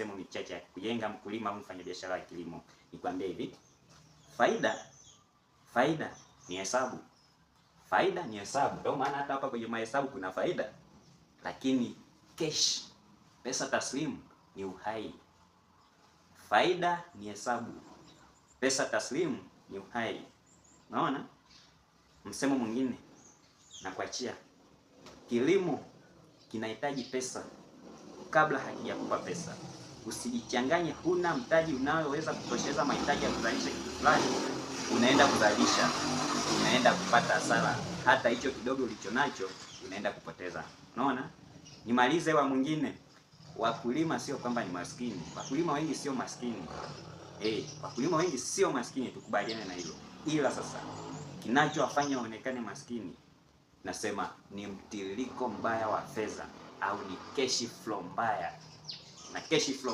misemo michache ya kujenga mkulima au mfanyabiashara wa kilimo. Nikwambie hivi, faida ni hesabu. Faida ni hesabu. Ndio maana hata hapa kwenye mahesabu kuna faida. Lakini cash, pesa taslimu ni uhai. Faida ni hesabu, pesa taslimu ni uhai. Unaona? Msemo mwingine na kuachia, kilimo kinahitaji pesa kabla hakijakupa pesa. Usijichanganye, huna mtaji unaoweza kutosheleza mahitaji ya kuzalisha kitu fulani, unaenda kuzalisha, unaenda kupata hasara. Hata hicho kidogo ulichonacho unaenda kupoteza. Unaona? Nimalize wa mwingine, wakulima sio kwamba ni maskini. Wakulima wengi sio maskini. Wakulima wengi sio maskini, tukubaliane na hilo. Ila sasa kinachowafanya waonekane maskini, nasema ni mtiririko mbaya wa fedha au ni cash flow mbaya. Na cash flow